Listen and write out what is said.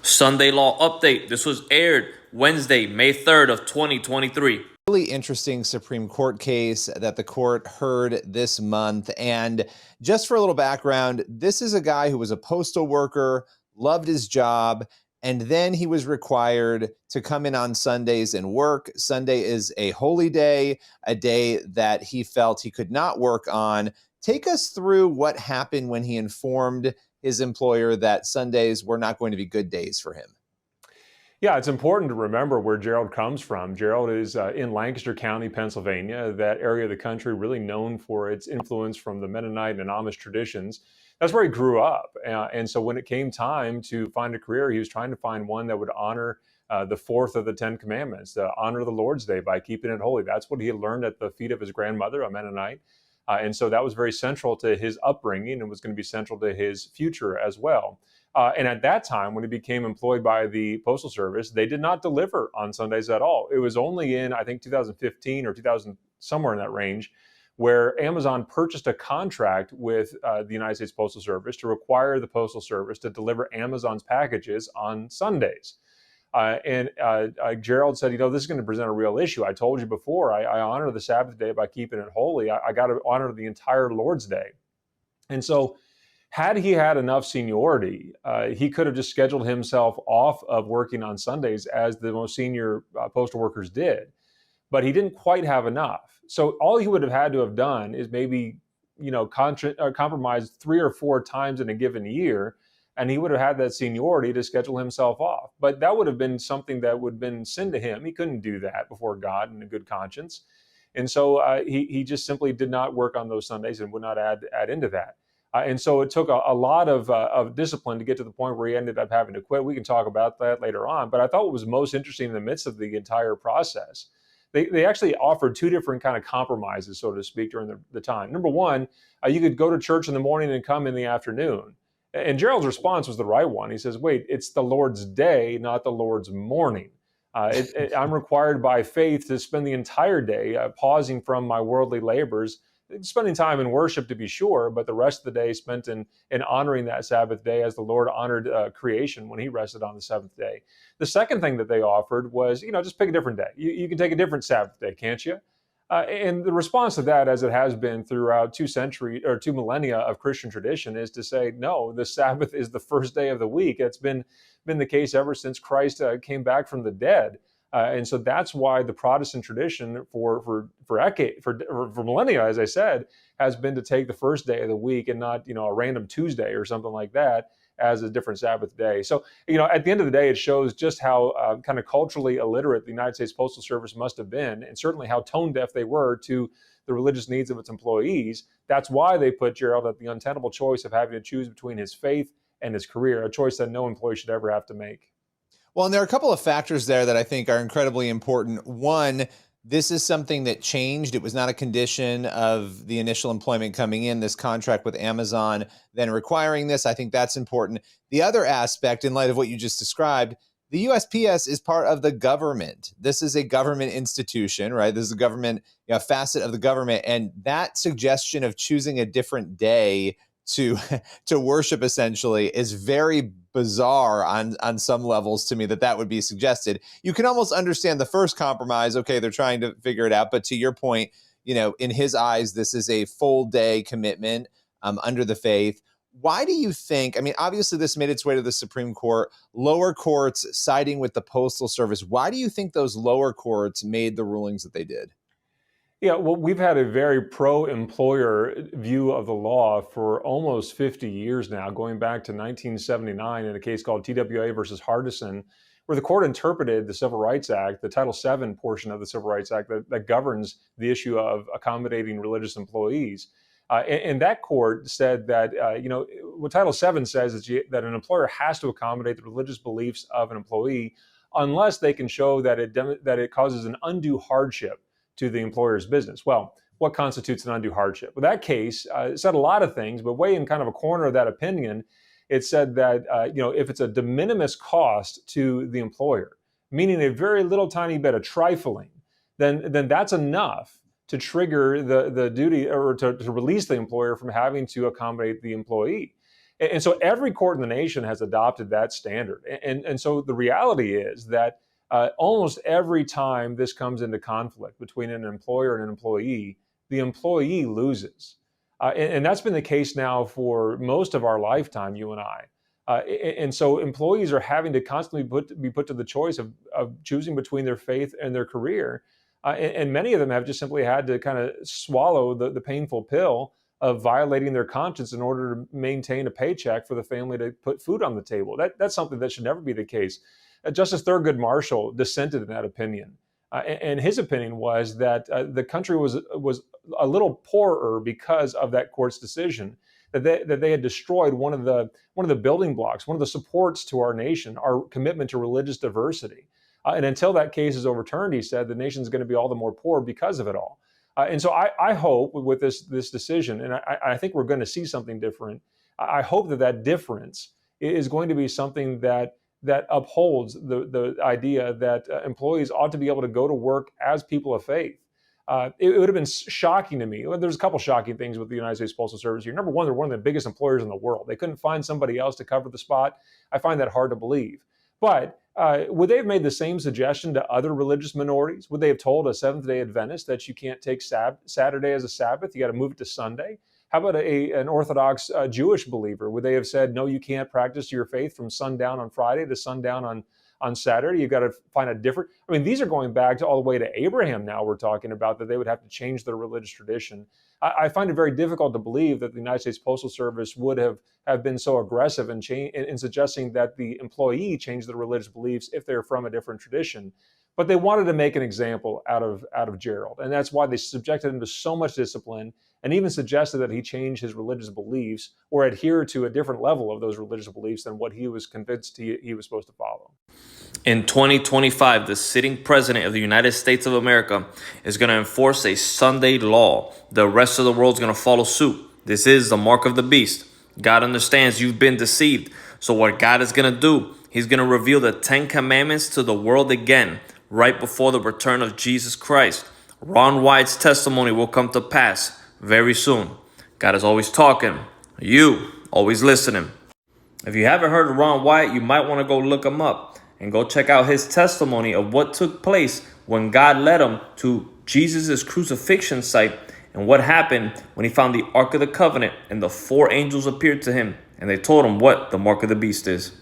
Sunday Law Update. This was aired Wednesday, May 3rd of 2023. Really interesting Supreme Court case that the court heard this month. And just for a little background, this is a guy who was a postal worker, loved his job, and then he was required to come in on Sundays and work. Sunday is a holy day, a day that he felt he could not work on. Take us through what happened when he informed his employer that Sundays were not going to be good days for him. Yeah, it's important to remember where Gerald comes from. Gerald is in Lancaster County, Pennsylvania, that area of the country really known for its influence from the Mennonite and Amish traditions. That's where he grew up. And so when it came time to find a career, he was trying to find one that would honor the fourth of the Ten Commandments, to honor the Lord's Day by keeping it holy. That's what he had learned at the feet of his grandmother, a Mennonite. And so that was very central to his upbringing and was going to be central to his future as well. And at that time, when he became employed by the Postal Service, they did not deliver on Sundays at all. It was only in, I think, 2015 or 2000, somewhere in that range, where Amazon purchased a contract with the United States Postal Service to require the Postal Service to deliver Amazon's packages on Sundays. Gerald said, this is going to present a real issue. I told you before, I honor the Sabbath day by keeping it holy. I got to honor the entire Lord's Day. And so had he had enough seniority, he could have just scheduled himself off of working on Sundays as the most senior postal workers did. But he didn't quite have enough. So all he would have had to have done is maybe, compromise 3 or 4 times in a given year, and he would have had that seniority to schedule himself off. But that would have been something that would have been sin to him. He couldn't do that before God in a good conscience. And so he just simply did not work on those Sundays and would not add into that. And so it took a lot of discipline to get to the point where he ended up having to quit. We can talk about that later on. But I thought what was most interesting in the midst of the entire process, they actually offered 2 different kind of compromises, so to speak, during the time. Number one, you could go to church in the morning and come in the afternoon. And Gerald's response was the right one. He says, wait, it's the Lord's day, not the Lord's morning. I'm required by faith to spend the entire day pausing from my worldly labors, spending time in worship to be sure, but the rest of the day spent in honoring that Sabbath day as the Lord honored creation when he rested on the 7th day. The second thing that they offered was, just pick a different day. You can take a different Sabbath day, can't you? And the response to that, as it has been throughout 2 millennia of Christian tradition, is to say, no, the Sabbath is the first day of the week. It's been the case ever since Christ came back from the dead. And so that's why the Protestant tradition for millennia, as I said, has been to take the first day of the week and not, a random Tuesday or something like that as a different Sabbath day. So, at the end of the day, it shows just how kind of culturally illiterate the United States Postal Service must have been, and certainly how tone deaf they were to the religious needs of its employees. That's why they put Gerald at the untenable choice of having to choose between his faith and his career, a choice that no employee should ever have to make. Well, and there are a couple of factors there that I think are incredibly important. One, this is something that changed. It was not a condition of the initial employment coming in, this contract with Amazon, then requiring this. I think that's important. The other aspect, in light of what you just described, the USPS is part of the government. This is a government institution, right? This is a government, facet of the government. And that suggestion of choosing a different day to worship essentially is very bizarre on some levels to me that would be suggested. You can almost understand the first compromise. Okay, they're trying to figure it out. But to your point, in his eyes, this is a full day commitment under the faith. Why do you think, obviously this made its way to the Supreme Court, lower courts siding with the Postal Service. Why do you think those lower courts made the rulings that they did? Yeah, well, we've had a very pro-employer view of the law for almost 50 years now, going back to 1979 in a case called TWA versus Hardison, where the court interpreted the Civil Rights Act, the Title VII portion of the Civil Rights Act that governs the issue of accommodating religious employees. And that court said that, what Title VII says is that an employer has to accommodate the religious beliefs of an employee unless they can show that it causes an undue hardship to the employer's business. Well, what constitutes an undue hardship? Well, that case said a lot of things, but way in kind of a corner of that opinion, it said that if it's a de minimis cost to the employer, meaning a very little tiny bit of trifling, then that's enough to trigger the duty or to release the employer from having to accommodate the employee. And so every court in the nation has adopted that standard. And so the reality is that almost every time this comes into conflict between an employer and an employee, the employee loses. And that's been the case now for most of our lifetime, you and I. And so employees are having to constantly be put to the choice of choosing between their faith and their career. And many of them have just simply had to kind of swallow the painful pill of violating their conscience in order to maintain a paycheck for the family to put food on the table. That's something that should never be the case. Justice Thurgood Marshall dissented in that opinion. And his opinion was that the country was a little poorer because of that court's decision, that they had destroyed one of the building blocks, one of the supports to our nation, our commitment to religious diversity. And until that case is overturned, he said, the nation's going to be all the more poor because of it all. And so I hope with this decision, and I think we're going to see something different. I hope that difference is going to be something that upholds the idea that employees ought to be able to go to work as people of faith. It would have been shocking to me. There's a couple shocking things with the United States Postal Service here. Number one, they're one of the biggest employers in the world. They couldn't find somebody else to cover the spot. I find that hard to believe. But would they have made the same suggestion to other religious minorities? Would they have told a Seventh-day Adventist that you can't take Saturday as a Sabbath? You got to move it to Sunday? How about an Orthodox Jewish believer? Would they have said, no, you can't practice your faith from sundown on Friday to sundown on Saturday? You've got to find a different. I mean, these are going back to all the way to Abraham now. We're talking about that they would have to change their religious tradition. I find it very difficult to believe that the United States Postal Service would have been so aggressive in suggesting that the employee change their religious beliefs if they're from a different tradition. But they wanted to make an example out of Gerald. And that's why they subjected him to so much discipline and even suggested that he change his religious beliefs or adhere to a different level of those religious beliefs than what he was convinced he was supposed to follow. In 2025, the sitting president of the United States of America is going to enforce a Sunday law. The rest of the world is going to follow suit. This is the mark of the beast. God understands you've been deceived. So what God is going to do, he's going to reveal the 10 commandments to the world again, right before the return of Jesus Christ. Ron White's testimony will come to pass very soon. God is always talking. You always listening. If you haven't heard of Ron White, you might want to go look him up and go check out his testimony of what took place when God led him to Jesus' crucifixion site and what happened when he found the Ark of the Covenant and the 4 angels appeared to him and they told him what the mark of the beast is.